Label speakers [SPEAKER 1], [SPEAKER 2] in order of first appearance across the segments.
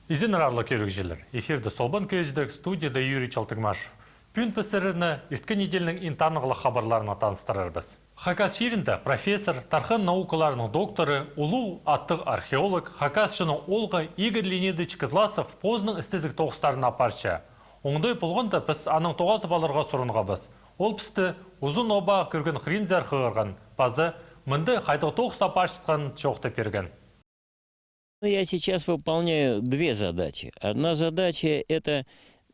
[SPEAKER 1] Изен арарлы көрігжелер. Эфирді солбан көздік студияда Юрий Чалтыгмашев. Пүн пісіріні ирткі неделінің интанығылы хабарларына таныстырарбыз. Хакас шерінде профессор, тархан наукаларының докторы, улу аттық археолог, Хакасшының олға Игорь Леонидович Кызласов позның істезік тоғыстарына апарча. Оңдай болғанда біз аның тоғазы баларға сұрынға біз. Ол пісті ұзын оба көрген хринзер қығырған, базы мұнды қайдық тоғыз апаршытқан жоқты перген.
[SPEAKER 2] Я сейчас выполняю две задачи. Одна задача – это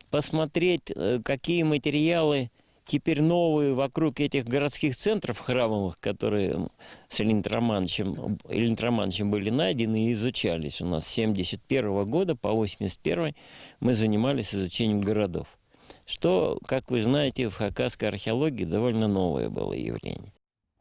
[SPEAKER 2] посмотреть, какие материалы теперь новые вокруг этих городских центров храмовых, которые с Ильинтромановичем были найдены и изучались. У нас с 1971 года по 1981 мы занимались изучением городов. Что, как вы знаете, в хакасской археологии довольно новое было явление.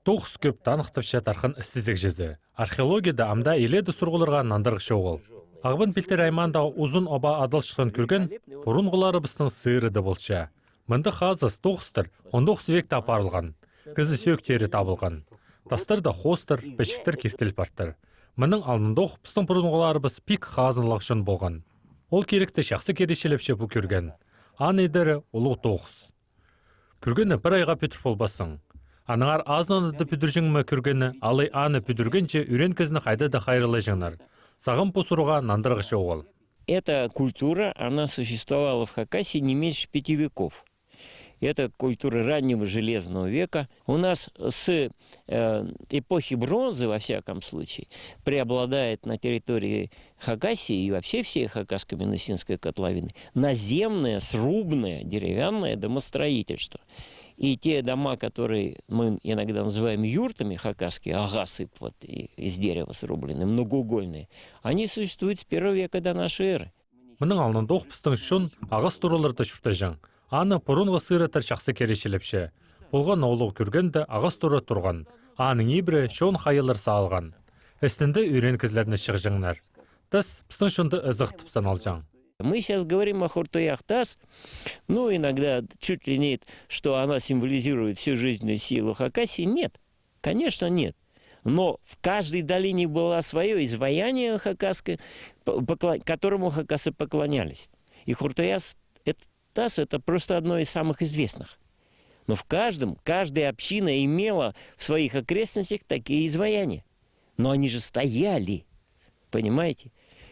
[SPEAKER 1] Тоғыз көп танықтыпша тарқын істезік жезі. Археологияда амда еледі сұрғылырға нандырғы шоғыл. Ағбын пілтер аймандағы ұзын оба адыл шықын көрген, бұрынғылары бістің сыйырыды болша. Мұнды қазыз тоғыстыр, 19 векті апарылған. Кізі сөктері табылған. Тастырда хостыр, пешіктір кертел бартыр. Мұның алнындоқ бістің бұрынғылары біз пик қазынлық үшін болған. Ол керекті шақсы керешелепше бұл көрген. Ан едері ұлық тоғыз. Көргені бір айға петр болбасың. Аныңар азнанды пүдіржіңімі көргені, алай аны пүдіргенше үрен кізіні қайда да қайрылы жыңар. Сағым посыруға нандырғышы оғыл.
[SPEAKER 2] Эта культура, она существовала в Хакасии не меньше 5 веков. Это культура раннего железного века. У нас с эпохи бронзы, во всяком случае, преобладает на территории Хакасии и вообще всей Хакасско-Минусинской котловины наземное, срубное, деревянное домостроительство. И те дома, которые мы иногда называем юртами хакасские, агасы вот, из дерева срубленные, многоугольные, они существуют с 1 века до нашей эры.
[SPEAKER 1] Мұның алнында оқпыстың шын ағыз тұрылырды шүртежің. Аны бұрынғы сыйратыр шақсы керешелепше. Болған аулығы көргенді ағыз тұры тұрған. Аның ебірі шон хайылыр сағалған. Әстінді үйрен кізлеріне шығжыңнар. Тас пыстың шынды ызықтып саналжаң.
[SPEAKER 2] Мы сейчас говорим о Хуртуяхтас, ну, иногда чуть ли нет, что она символизирует всю жизненную силу Хакасии. Нет, конечно, нет. Но в каждой долине было свое изваяние хакасское, которому хакасы поклонялись. И Хуртуяхтас это просто одно из самых известных. Но каждая община имела в своих окрестностях такие изваяния. Но они же стояли, понимаете?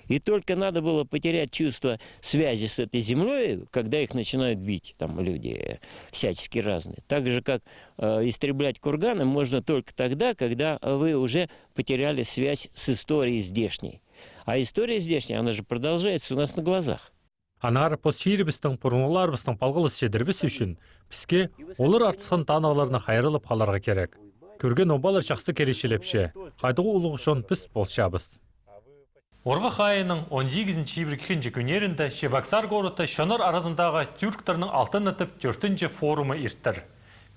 [SPEAKER 2] И только надо было потерять чувство связи с этой землей, когда их начинают бить там люди всячески разные. Так же, как истреблять курганы можно только тогда, когда вы уже потеряли связь с историей здешней. А история здешняя, она же продолжается у нас на глазах.
[SPEAKER 1] Анар постшейрібістің, бұрынғыларыбістің палғылыс шедірбіс үшін, бізге олар артысқан танығыларына қайрылып қаларға керек. Көрген обалар шақсы керешелепше, қайдығы ұлығы шон біз болшабыз. Орға қайының 18-2 күнерінде Шебаксар ғорыты шоныр арасындағы түрктерінің алтын өтіп 4-ші форумы ирттір.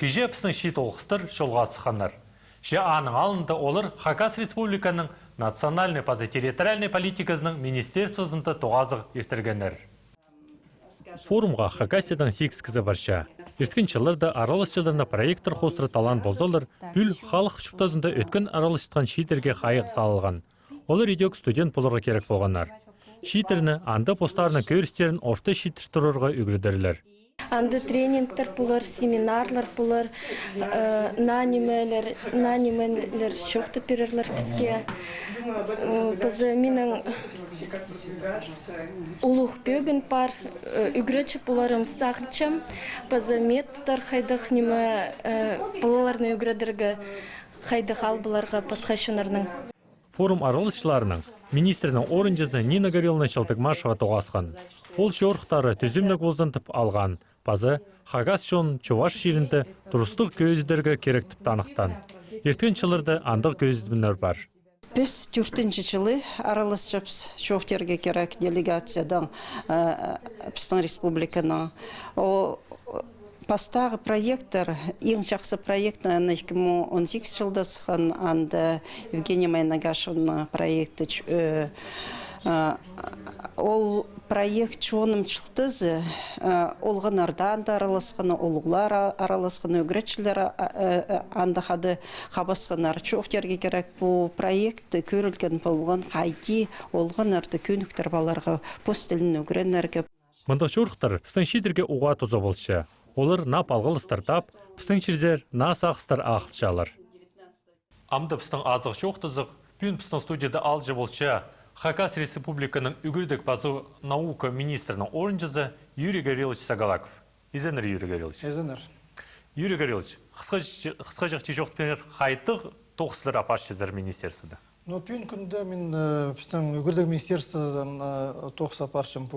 [SPEAKER 1] Кеже әпісінің шет олғыстыр жолға сықанар. Же аның алында олар Хакас Республиканың национальный территориальной политикасының министерствосында тоғазық ертіргенер. Форумға Хакасиядан 8 кізі барша. Ерткен жылырда аралыс жылдарында проекттер қостыры талан болзалар, бүл халық шүптазында өткен аралысытқан шейтерге қайық салылған. Олар идек студент болырға керек болғанар. Шейтеріні анда постарына көрістерін орта шейтерштұрырға үгірдерлер.
[SPEAKER 3] Анда тренингтер бұлар, семинарлар бұлар, нанимелер шоқты перерлер бізге. Бізі менің улух бөгін бар, үгіречі бұларым сағынчым. Бізі методтар қайдық немі бұлаларны үгірдергі қайдық ал бұларға пасқайшынарның.
[SPEAKER 1] Форум аралысшыларының министрінің орынжызы Нина Гореловна Чалтыгмашева тоғасқан. Ол шорықтары түзімлік олзантып алған. Базы Хагас шон Чуваш шерінді тұрыстық көздерге керектіп танықтан. Ерткен жылырды андық көздімінер бар.
[SPEAKER 4] Біз 4-ші жылы аралысшапс шоқтерге керек делегациядан Пістің республиканың. Пастағы проекттер, ең жақсы проекті 2018 жылда сыған анда Евгения Майнагашевна проекті. Ол проект чоным чыктызы, олганардан да араласқаны, олуглар араласқаны, өгретчилер андахады хабасқанар чоқтерге керек бұл проект көрілген болған қайди олганарды көніктер баларға постелін өгренерге.
[SPEAKER 1] Мында шурхтар біздің шидерге уға тоза болшы. Олар нап алғылы стартап, біздің ширдер нас ақыстар ақылшалар. Амды біздің азық шоқтызық, бүгін біздің студияда алжы болшы. Хакас Республиканың үгірдік базу наука министрінің орынжызы Юрий Гаврилович Сагалаков. Изенер Юрий Гаврилович.
[SPEAKER 5] Изенер.
[SPEAKER 1] Юрий Гаврилович, қысқа жақты жоқтпенер қайтық тоқсылар апашшыздар министерсіді.
[SPEAKER 5] Бүгін күнде мен біздің үгірдік министерстводан тоқса апаршым.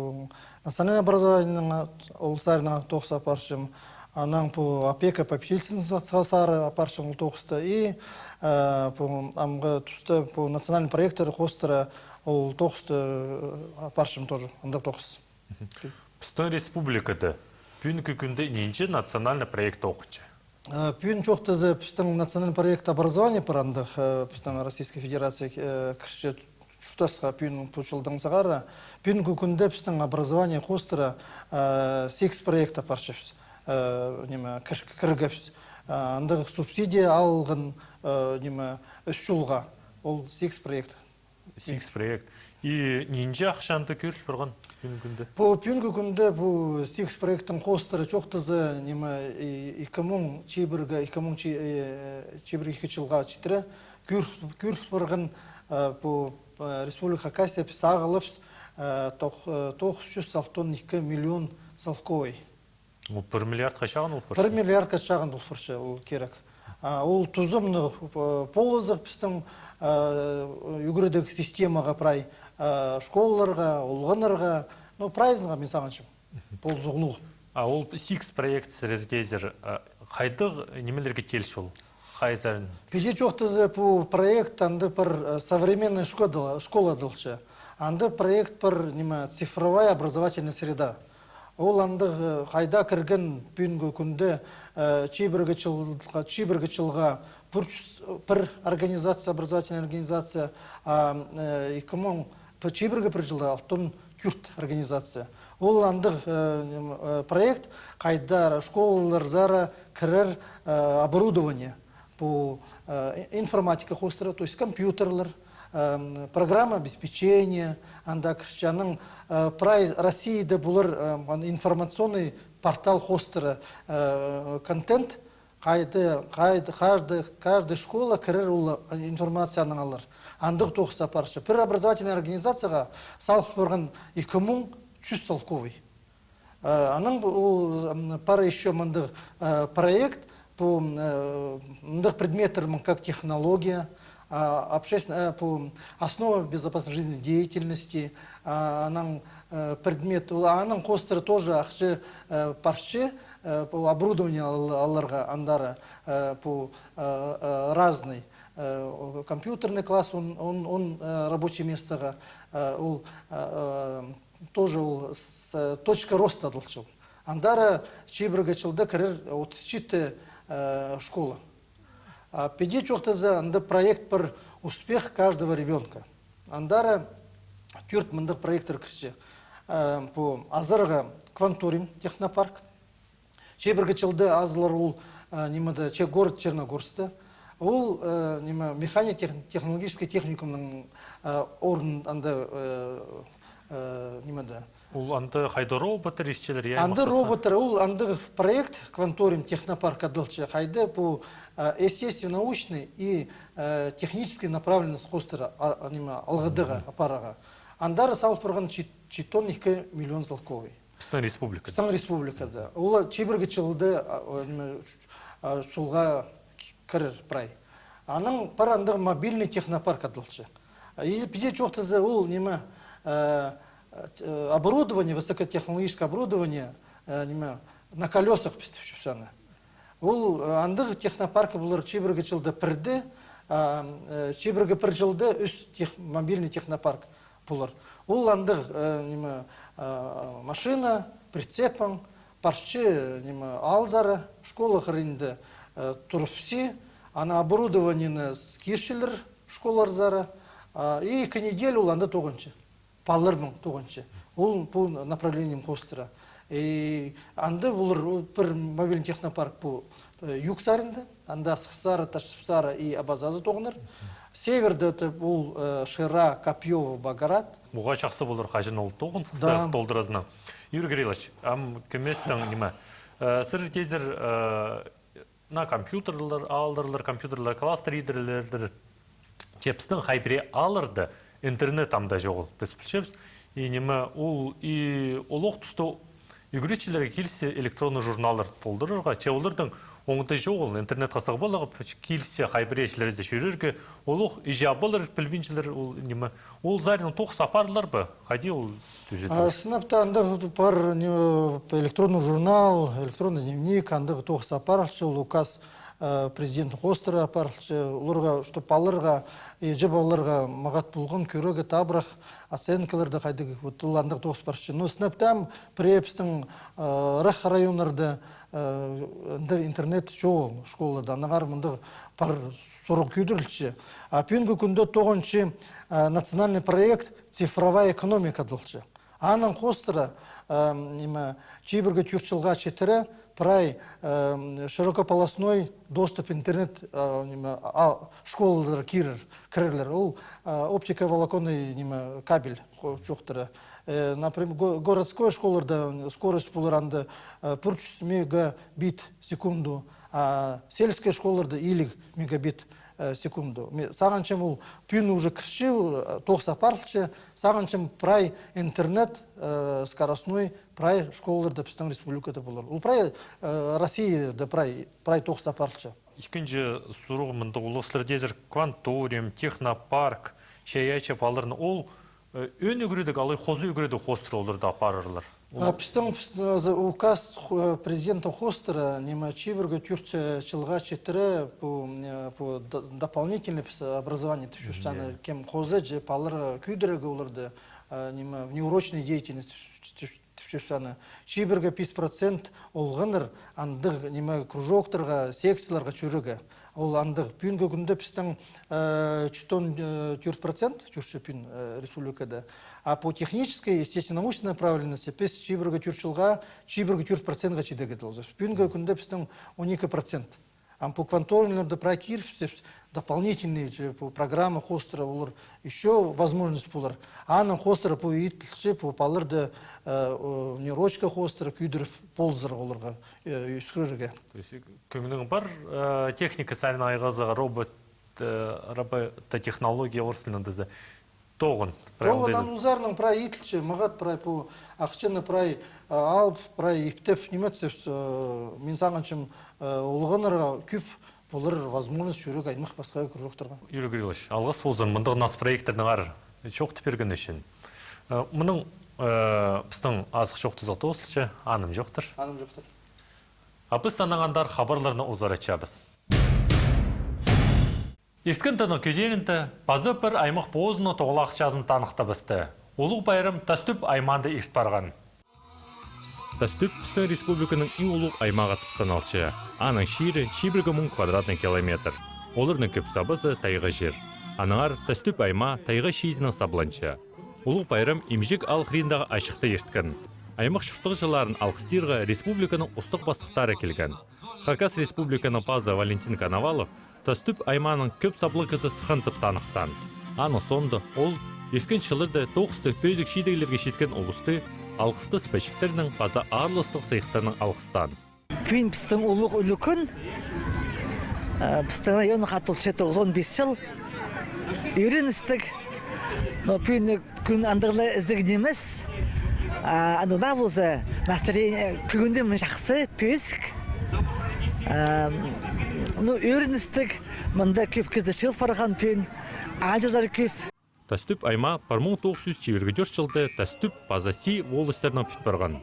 [SPEAKER 5] Национальное образование олсарына тоқса апаршым. Анан по опека попечительства сары апаршым тоқста. И амға тұста по национальный проекттар қостыра ол тоқсты апаршым тоже. Анда тоқс.
[SPEAKER 1] Біздің республикада бүгінгі күнде ненше национальный проект оқычы?
[SPEAKER 5] Бүгін жоқты біздің национальный проект образования парандық біздің Российской Федерации кірші шутасқа бүгін пұшылдың сағары. Бүгінгі күнде біздің образование қостыра 8 проект апаршымыз. Кіргіпс. Андық субсидия алғын 3 жылға. Ол 8 проект.
[SPEAKER 1] 8 проект. И ненже ақшанды көріш бұрған бүгінгі күнде?
[SPEAKER 5] Бүгінгі күнде бұл 8 проекттің қостыры жоқтызы 2000 чебіргі 2 жылға жетірі көріш бұрған бұл Республика Хакасия сағылыпс 962 миллион салковой.
[SPEAKER 1] 1 миллиард қашаған ол
[SPEAKER 5] 1 миллиард қашаған бұл фұршы, ол керек. Ол тұзымны полызық біздің үгірдік системаға прай школаларға, олғанарға, прайзынға мен сағаншым. Ползығылығы.
[SPEAKER 1] Ол 6 проект сірергезер қайдық немелерге келші ол? Қайзарын?
[SPEAKER 5] Педе жоқтызы бұл проект анды бір современная школа дылшы. Анды проект бір цифровая образовательная среда. Ол анды қайда кірген бүгінгі күнде чебіргі жылға бір организация, образовательная организация, чебіргі бір жылда алтын күрт организация. Ол анды проект қайда школалар зара кірер оборудование по информатика хостера, то есть компьютерлер, программа обеспечения, анда крестьянның Россияда бұлар информационный портал хостера контент, каждая школа кірер информацияның алыр. Андық тоқса паршы. Бір образовательная организацияға салық бұрған 2100 салковый. Аның пара еще мандық проект по предметам как технология, по основам безопасной жизненной деятельности, предмет, костер тоже ақшы парчы по оборудованию алларға андара по разный компьютерный класс, он рабочее место, тоже точка роста дылчыл. Андара чебіргі жылда кірер 34 школа. Педе жоқтызы анда проект бір успех каждого ребенка. Андара түрт мындық проекттер кірші. Азырға кванторим технопарк. Чебіргі жылда азылар ол город Черногорсты. Ол механик-технологический техникумның орын анда
[SPEAKER 1] Ол анды қайды роботы решчелер?
[SPEAKER 5] Анды роботы, ол анды проект кванторим технопарк адылчы. Қайды бұл естественно-научный и технический направленность қостыра алғыдыға, апараға. Андары салып бұрған 2 миллион залковый.
[SPEAKER 1] Біздің республика?
[SPEAKER 5] Біздің республикада. Ол чебіргі жылды шулға кірір прай. Аның пар андығы мобильный технопарк адылчы. Педе жоқтызы ол оборудование, высокотехнологическое оборудование на колесах пістіпшіпсаны. Ол андығы технопаркі бұлар чебіргі жылды пірді, чебіргі бір жылды үс мобильный технопарк бұлар. Ол андығы машина, прицепан, парчы алзары, школа қырынды тұрыпси, ана оборудование кешілер школар зары, и 2 недели ол анда тоғыншы. Палырмың тоғыншы. ол по направлениям хостера. Анды булар бір мобильный технопарк по юг сарында, анда Сықсары, Ташпсары и Абазазы тоғыныр. Северде бұл Шера, Копьево, Багарат.
[SPEAKER 1] Буга чаксы булыр хажын ол тоғын Сықсары толдыразына. Юрий Григорьевич, кеместің неме? Сыр кездер на компьютерлер алдырлар, компьютерлер кластер идерлердер. Чепстің хайбре алырды, интернет амда жоғыл. Біз білшебіз. И неме ол олық тұсты үйгіретшілерге келсе электронный журналдар толдырырға, че олардың оңытай жоғыл, интернет қасығы болағып, келсе хайбірешілерді жүрерге, олық ижабылыр, білбеншілер, ол зарының тоқ сапарлар ба? Қайде ол түзетілер?
[SPEAKER 5] Сынапта андығы бар электронный журнал, электронный дневник, андығы тоқ сапаршы, указ президент Хостера апарылшы, оларға, что палырға, жабаларға мағат болған көрігі табырақ оценкаларды қайдығы ұландық тоқс баршы. Но сынаптам препстің рах районларды интернет жоғыл школада, анағар мұнды пар сорық күйдірілші. Апенгі күнді тоғыншы национальный проект «Цифровая экономика» дылшы. Анын Хостера чейбіргі түртшілға четірі прай широкополосной доступ интернет школалар кирерлер. Ол оптиковолоконный кабель жоқтыры. Например, городской школаларда скорость булыранды 300 мегабит секунду, а сельская школаларда 50 мегабит секунду. Сағанчым ол пүйін уже кірші, тоқса парылшы, сағанчым прай интернет скоростной прай школаларда біздің республикада болар. Ол прай Россияда прай тоқса парылшы.
[SPEAKER 1] Икінжі сұрғымында ұлықсырдезір кванториум, технопарк, шайайчы палырын ол өн үгіреді алай қозы үгіреді хостер олырды апарырлар.
[SPEAKER 5] Біздің указ президента Хостера чибіргі түртші жылға четірі по дополнительный образование түшіпсаны кем қозы же палыр күйдірігі олырды неурочной деятельность түшіпсаны. Чибіргі 5% олғыныр андық кружоктарға, секцияларға чөрігі. Ол андық пүйінгі күнді біздің 4% жүрші пүйін республикада. А по технической, естественно-научной направленности біз чибіргі түршілға, чибіргі 4%-ға чедегі дылды. Пүйінгі күнді біздің 12%. А по кванториумларды прокир, дополнительные программы Хостера олар еще возможность болар. Анын Хостера по итілші, по палырды нерочка Хостера күйдіріп ползыр оларға үскірерге.
[SPEAKER 1] Көңінің бар техника сәлін айғазыға робототехнология орсылындызы тоғын.
[SPEAKER 5] Тоғын анузарның прай итілші, мағат прай по ақчыны прай алып, прай иптеп неметсеп, мен сағаншым олғанырға күп болыр возможность жүрек аймақ басқа күржоқтырға.
[SPEAKER 1] Юрий Григорьевич, алға солзын, мұндығы нас проектердің ар жоқ тіперген үшін. Мұның біздің азық жоқты заты осылшы, аным жоқтыр.
[SPEAKER 5] Аным жоқтыр.
[SPEAKER 1] Біз санағандар хабарларына ұзар айтшабыз. Ескен таны көдерінті, базы бір аймақ бозыны тоғылақ жазын танықта бісті. Олық байрам Тастүп айманды експарған. Тастүп біздің республиканың ең олық аймақ атып саналшы. Аның шиірі 1000 квадратный километр. Олырның көп сабызы тайғы жер. Аныңар Тастүп айма тайғы шиізінің сабланшы. Олық байрам имжік алқыриндағы ашықты ешткін. Аймақ шүштіғ жыларын алқыстырға республиканың ұстық бастықтары келген. Хакас республиканың пазы Валентин Коновалов Тастүп айманың көп саблы қызы сықынтып танықтан. Аны сонды ол ескен шылырды 9 пөздік шидейлерге шеткен ұлысты алқысты спәшіктерінің база арлыстық сайықтарының алқыстан.
[SPEAKER 6] Пүйін біздің ұлық үлікін, біздің районы қатылшы 9-15 жыл, үйреністік, пүйін күн андығылы іздігінеміз, андығына бұзы настроение күгінде мен жақсы, пөзік, үйреністік, мұнда көп кезді шығыл барған пүйін, аңжылар көп.
[SPEAKER 1] Тастүп айма 1924 жылды Тастүп базаси волыстарынан пітпірған.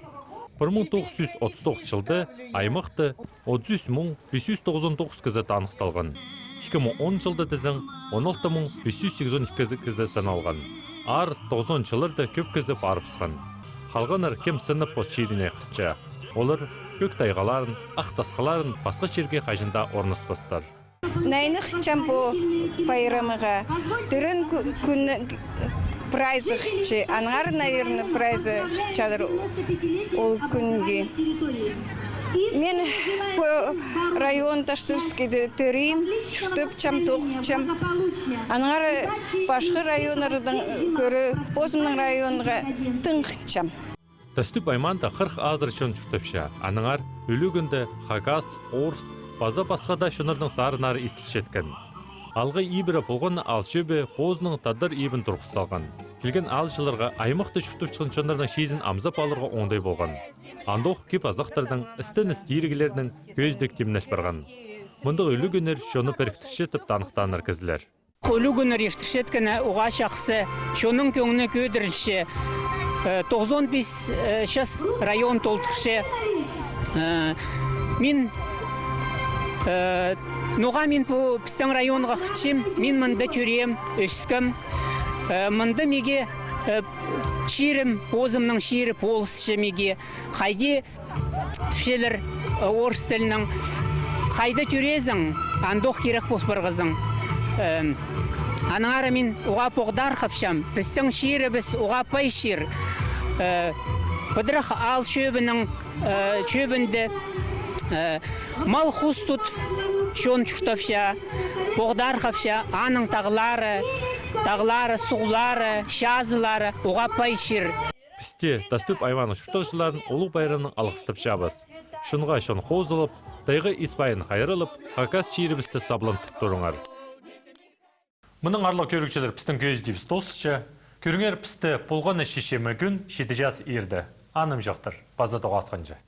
[SPEAKER 1] 1939 жылды аймақты 30599 кізі танықталған. 2010 жылды дізің 16582 кізі саналған. Ар 90 жылырды көп кізі барыпсқан. Қалғанар кем сынып пос шеріне қытча. Олар көк тайғаларын, ақтасқаларын басқа жерге қайжында орныспастар.
[SPEAKER 7] Найнық чампу пайрамыға түрін прайзы хичи, аңар, наверное, прайзы чадыр ол күнге. Мен по район Таштырскийді төрейм, чүштіп тоқчам. Аңар башқы районлардан көрі, Позымның районға тыңқчам.
[SPEAKER 1] Тәстіп айманда 40 азыр шын чүштіпші. Аныңар үлігінді Хакас, Орс, база басқада шынырдың сарынары істілшеткен. Алғы ибірі болған алшөбе Позының тадыр ибін тұрқысталған. Келген алшыларға аймақты чүштіп чықын шынырдың шезін амзап алырға ондай болған. Андоқ кеп азлақтардың істін істейіргілерінің көздік темнәш барған. Мұндық үлігінер шоны пәріктішетіп танықтаныр кізілер.
[SPEAKER 8] Үлігінер ештіршеткіні ұға шақсы, шоның көңіні көдірілші, 95 шас район толтыршы. Мен Нуға мен пістің районға қытшым, мен мұнды түрем, өскім. Мұнды меге ширім, Позымның ширі полысшы меге. Қайды түшелер орыс тілінің. Қайды түрезің, андоқ керек поспырғызың. Аныңары мен ұға поғдар қапшам. Пістің ширі біз ұға пай шир. Бұдырақ ал шөбінді мал құс тұт. Шон чүштапша, боғдар қапша, аның тағлары, сұғлары, шазылары, оға пайшыр.
[SPEAKER 1] Пісте Тәстіп айманы шүштақшыларын ұлық байрының алғыстып шабыз. Шынға шон қоздылып, дайғы испайын қайырылып, Хакас шиірімізді саблантып тұрыңар. Мұның арлық көрікшілер пістің көз дейбіз тосышы, көріңер пісті полғаны шешемі күн шеті жаз ерді. Аным жақтыр, база тоғасқанжы.